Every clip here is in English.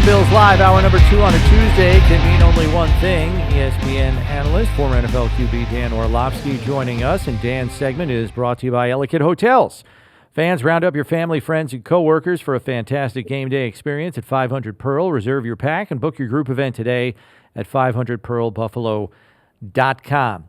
Bills Live, hour number 2 on a Tuesday can mean only one thing. ESPN analyst, former NFL QB Dan Orlovsky joining us, and Dan's segment is brought to you by Ellicott Hotels. Fans, round up your family, friends, and coworkers for a fantastic game day experience at 500 Pearl. Reserve your pack and book your group event today at 500pearlbuffalo.com.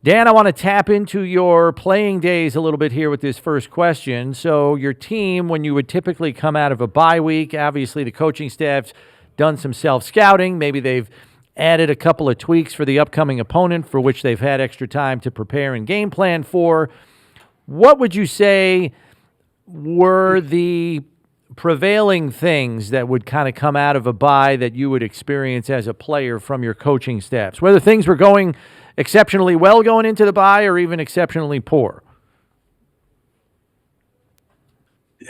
Dan, I want to tap into your playing days a little bit here with this first question. So your team, when you would typically come out of a bye week, obviously the coaching staff's done some self-scouting. Maybe they've added a couple of tweaks for the upcoming opponent for which they've had extra time to prepare and game plan for. What would you say were the prevailing things that would kind of come out of a bye that you would experience as a player from your coaching staffs? Whether things were going exceptionally well going into the bye or even exceptionally poor?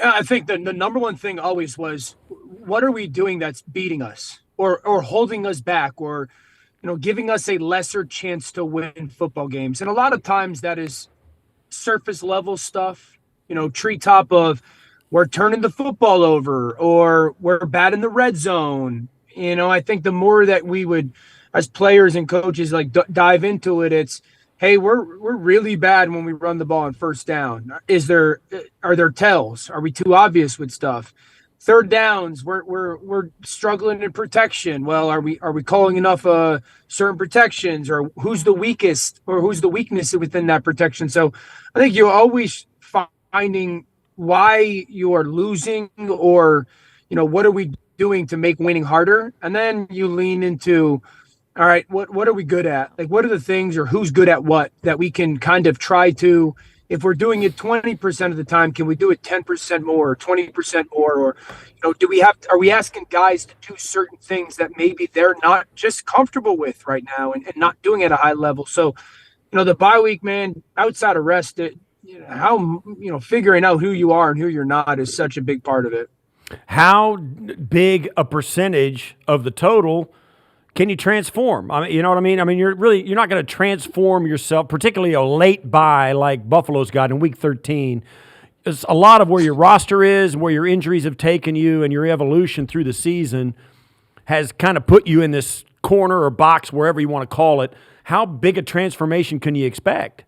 I think the number one thing always was, what are we doing that's beating us or holding us back or, giving us a lesser chance to win football games? And a lot of times that is surface level stuff, treetop of we're turning the football over or we're bad in the red zone. I think the more that we would, as players and coaches, dive into it, it's, hey, we're really bad when we run the ball on first down. Are there tells? Are we too obvious with stuff? Third downs, we're struggling in protection. Well, are we calling enough certain protections, or who's the weakest or who's the weakness within that protection? So I think you're always finding why you are losing, or what are we doing to make winning harder? And then you lean into, all right, what are we good at? What are the things, or who's good at what, that we can kind of try to, if we're doing it 20% of the time, can we do it 10% more, or 20% more? Or, are we asking guys to do certain things that maybe they're not just comfortable with right now and not doing at a high level? So, the bye week, man, outside of rest, figuring out who you are and who you're not is such a big part of it. How big a percentage of the total can you transform? You know what I mean? You're not going to transform yourself, particularly a late bye like Buffalo's got in Week 13. It's a lot of where your roster is, where your injuries have taken you, and your evolution through the season has kind of put you in this corner or box, wherever you want to call it. How big a transformation can you expect?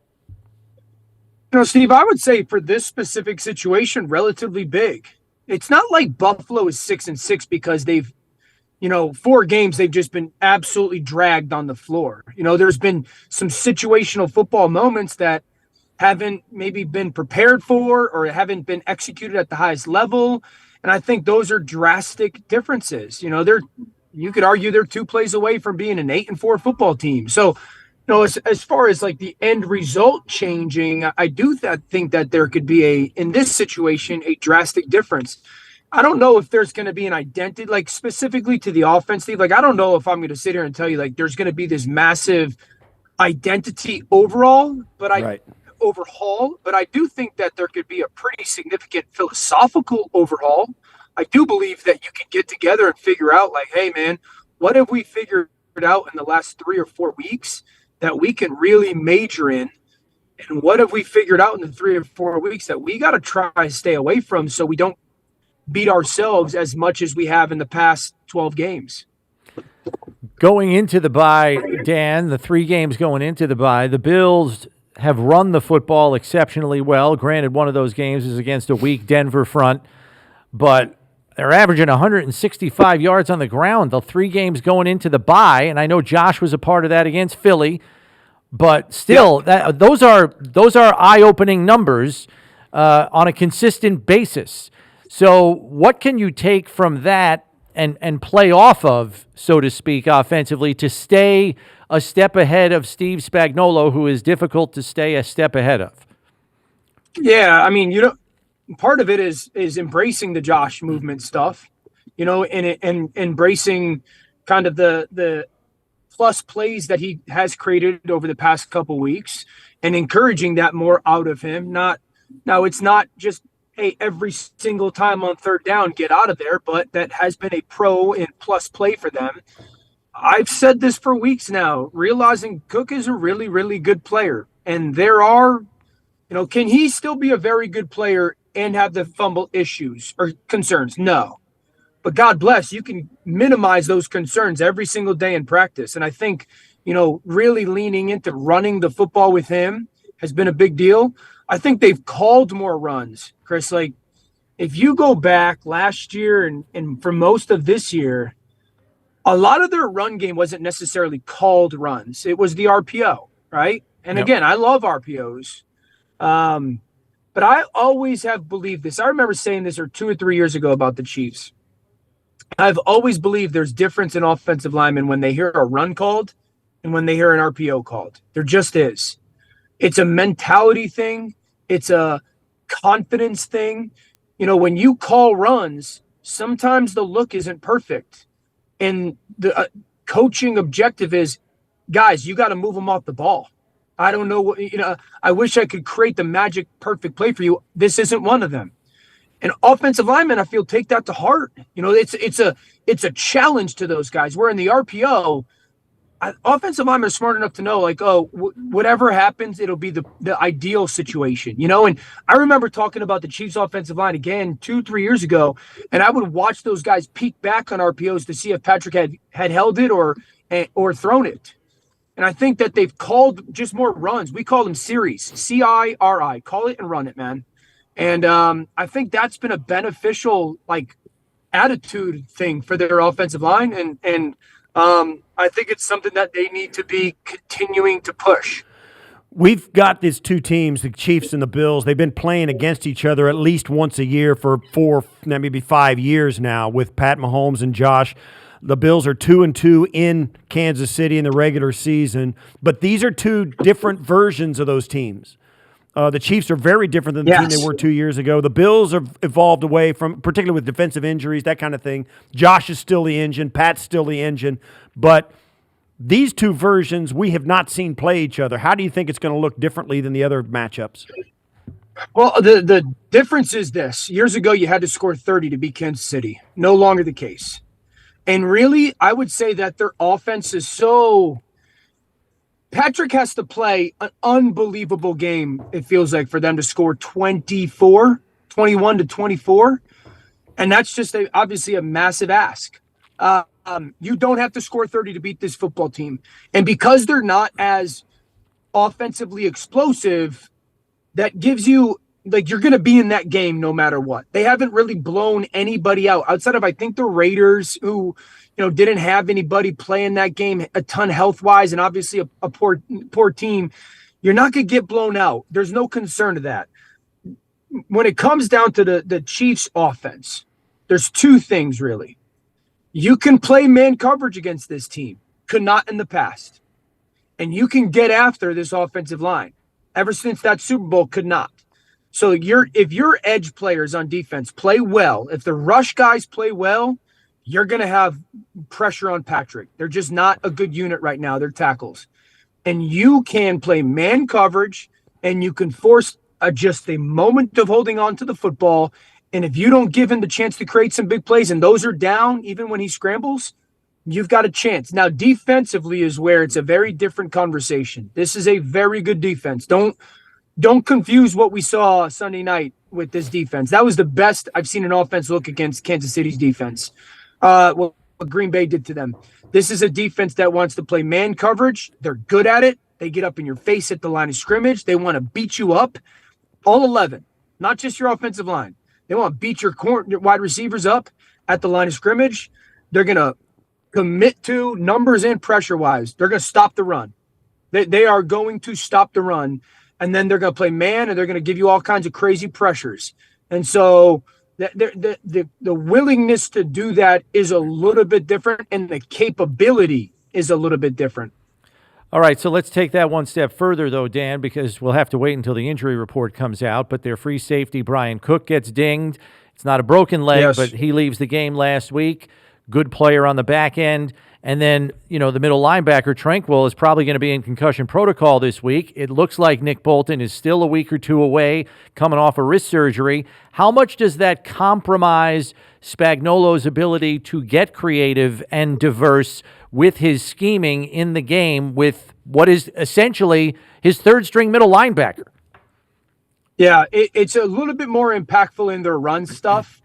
Steve, I would say for this specific situation, relatively big. It's not like Buffalo is 6-6 because they've, 4 games, they've just been absolutely dragged on the floor. There's been some situational football moments that haven't maybe been prepared for or haven't been executed at the highest level. And I think those are drastic differences. You could argue they're 2 plays away from being an 8-4 football team. So, as far as the end result changing, I do think that there could be in this situation, a drastic difference. I don't know if there's going to be an identity, specifically to the offense, Steve. I don't know if I'm going to sit here and tell you there's going to be this massive identity overhaul, but I do think that there could be a pretty significant philosophical overhaul. I do believe that you can get together and figure out, hey, man, what have we figured out in the last 3 or 4 weeks that we can really major in? And what have we figured out in the 3 or 4 weeks that we got to try and stay away from so we don't beat ourselves as much as we have in the past 12 games? Going into the bye, Dan, the 3 games going into the bye, the Bills have run the football exceptionally well. Granted, one of those games is against a weak Denver front, but they're averaging 165 yards on the ground the 3 games going into the bye, and I know Josh was a part of that against Philly, but still, those are eye-opening numbers on a consistent basis. So what can you take from that and play off of, so to speak, offensively, to stay a step ahead of Steve Spagnuolo, who is difficult to stay a step ahead of? Yeah, part of it is embracing the Josh movement stuff, and embracing kind of the plus plays that he has created over the past couple weeks and encouraging that more out of him. It's not just, hey, every single time on third down, get out of there, but that has been a pro and plus play for them. I've said this for weeks now, realizing Cook is a really, really good player. And there are, can he still be a very good player and have the fumble issues or concerns? No. But God bless, you can minimize those concerns every single day in practice. And I think, really leaning into running the football with him has been a big deal. I think they've called more runs, Chris. Like, if you go back last year and for most of this year, a lot of their run game wasn't necessarily called runs. It was the RPO, right? And again, I love RPOs. But I always have believed this. I remember saying this 2 or 3 years ago about the Chiefs. I've always believed there's difference in offensive linemen when they hear a run called and when they hear an RPO called. There just is. It's a mentality thing. It's a confidence thing. When you call runs, sometimes the look isn't perfect. And the coaching objective is, guys, you got to move them off the ball. I don't know what, I wish I could create the magic perfect play for you. This isn't one of them. And offensive linemen, I feel, take that to heart. It's a challenge to those guys. Where in the RPO, offensive linemen are smart enough to know, like, whatever happens, it'll be the ideal situation, And I remember talking about the Chiefs' offensive line again 2-3 years ago, and I would watch those guys peek back on RPOs to see if Patrick had held it or thrown it. And I think that they've called just more runs. We call them series, CIRI. Call it and run it, man. And I think that's been a beneficial, attitude thing for their offensive line. And I think it's something that they need to be continuing to push. We've got these two teams, the Chiefs and the Bills. They've been playing against each other at least once a year for 4, maybe 5 years now with Pat Mahomes and Josh. The Bills are 2-2 in Kansas City in the regular season, but these are two different versions of those teams. The Chiefs are very different than the team they were 2 years ago. The Bills have evolved away from, particularly with defensive injuries, that kind of thing. Josh is still the engine. Pat's still the engine. But these two versions we have not seen play each other. How do you think it's going to look differently than the other matchups? Well, the difference is this. Years ago, you had to score 30 to beat Kansas City. No longer the case. And really, I would say that their offense is so – Patrick has to play an unbelievable game, it feels like, for them to score 21 to 24. And that's just obviously a massive ask. You don't have to score 30 to beat this football team. And because they're not as offensively explosive, that gives you – you're going to be in that game no matter what. They haven't really blown anybody out outside of, I think, the Raiders, who, didn't have anybody play in that game a ton health-wise, and obviously a poor team. You're not going to get blown out. There's no concern to that. When it comes down to the Chiefs' offense, there's two things, really. You can play man coverage against this team. Could not in the past. And you can get after this offensive line. Ever since that Super Bowl, could not. So if your edge players on defense play well, if the rush guys play well, you're going to have pressure on Patrick. They're just not a good unit right now. They're tackles. And you can play man coverage, and you can force just a moment of holding on to the football. And if you don't give him the chance to create some big plays, and those are down even when he scrambles, you've got a chance. Now, defensively is where it's a very different conversation. This is a very good defense. Don't confuse what we saw Sunday night with this defense. That was the best I've seen an offense look against Kansas City's defense. What Green Bay did to them. This is a defense that wants to play man coverage. They're good at it. They get up in your face at the line of scrimmage. They want to beat you up. All 11, not just your offensive line. They want to beat your wide receivers up at the line of scrimmage. They're going to commit to numbers and pressure-wise. They're going to stop the run. They are going to stop the run. And then they're going to play man, and they're going to give you all kinds of crazy pressures. And so the willingness to do that is a little bit different, and the capability is a little bit different. All right, so let's take that one step further, though, Dan, because we'll have to wait until the injury report comes out. But their free safety, Brian Cook, gets dinged. It's not a broken leg, but he leaves the game last week. Good player on the back end. And then, the middle linebacker, Tranquil, is probably going to be in concussion protocol this week. It looks like Nick Bolton is still a week or two away, coming off a wrist surgery. How much does that compromise Spagnuolo's ability to get creative and diverse with his scheming in the game with what is essentially his third-string middle linebacker? Yeah, it's a little bit more impactful in their run stuff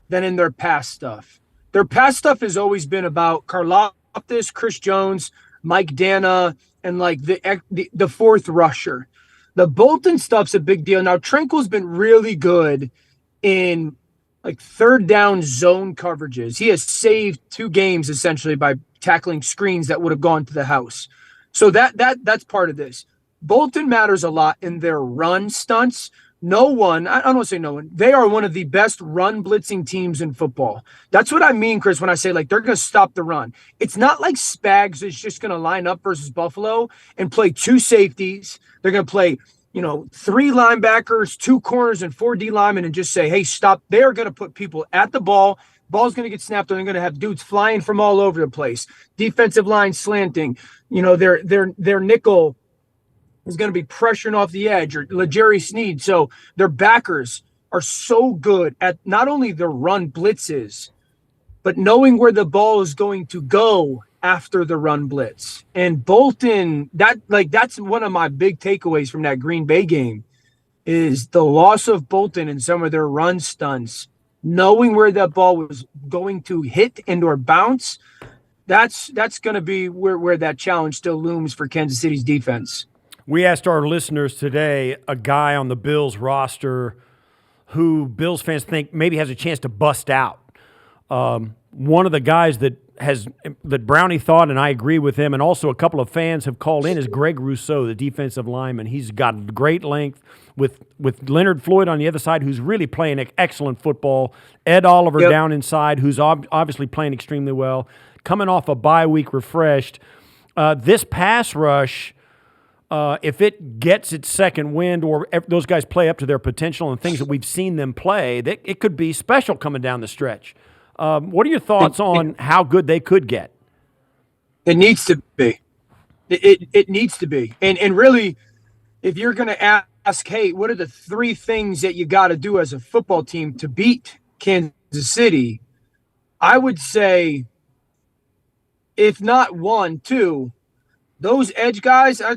than in their pass stuff. Their pass stuff has always been about Karlaftis, Chris Jones, Mike Dana, and like the fourth rusher. The Bolton stuff's a big deal. Now, Tranquil's been really good in like third down zone coverages. He has saved 2 games essentially by tackling screens that would have gone to the house. So that's part of this. Bolton matters a lot in their run stunts. No one, I don't want to say no one, they are one of the best run blitzing teams in football. That's what I mean, Chris, when I say like they're going to stop the run. It's not like Spags is just going to line up versus Buffalo and play 2 safeties. They're going to play, 3 linebackers, 2 corners, and 4 D linemen and just say, hey, stop. They're going to put people at the ball. Ball's going to get snapped, and they're going to have dudes flying from all over the place. Defensive line slanting. Their nickel is going to be pressuring off the edge, or LeJerry Sneed. So their backers are so good at not only the run blitzes, but knowing where the ball is going to go after the run blitz. And Bolton, that's one of my big takeaways from that Green Bay game is the loss of Bolton in some of their run stunts, knowing where that ball was going to hit and or bounce. That's going to be where that challenge still looms for Kansas City's defense. We asked our listeners today a guy on the Bills roster who Bills fans think maybe has a chance to bust out. One of the guys that Brownie thought, and I agree with him, and also a couple of fans have called in, is Greg Rousseau, the defensive lineman. He's got great length with Leonard Floyd on the other side, who's really playing excellent football. Ed Oliver down inside, who's obviously playing extremely well. Coming off a bye week refreshed. This pass rush, if it gets its second wind or those guys play up to their potential and things that we've seen them play, it could be special coming down the stretch. What are your thoughts on how good they could get? It needs to be. It needs to be. And really, if you're going to ask, hey, what are the 3 things that you got to do as a football team to beat Kansas City? I would say, if not 1, 2, those edge guys are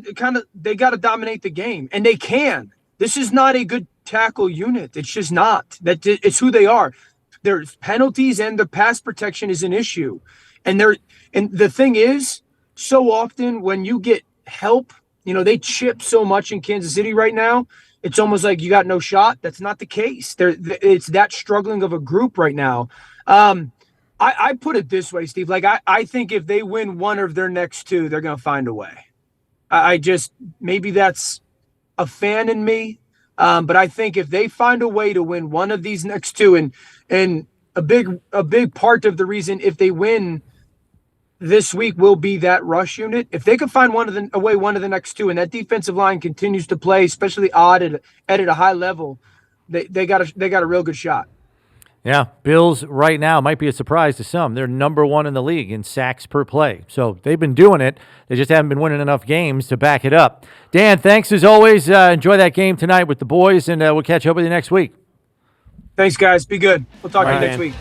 they got to dominate the game, and they can. This is not a good tackle unit. It's just not. It's who they are. There's penalties, and the pass protection is an issue. And the thing is, so often when you get help, they chip so much in Kansas City right now. It's almost like you got no shot. That's not the case. It's that struggling of a group right now. I put it this way, Steve. Like I think if they win one of their next 2, they're going to find a way. Maybe that's a fan in me. But I think if they find a way to win one of these next 2, and a big part of the reason if they win this week will be that rush unit. If they can find one of the next 2, and that defensive line continues to play, especially odd at a high level, they got a real good shot. Yeah, Bills right now might be a surprise to some. They're number 1 in the league in sacks per play. So they've been doing it. They just haven't been winning enough games to back it up. Dan, thanks as always. Enjoy that game tonight with the boys, and we'll catch up with you next week. Thanks, guys. Be good. We'll talk to you next week.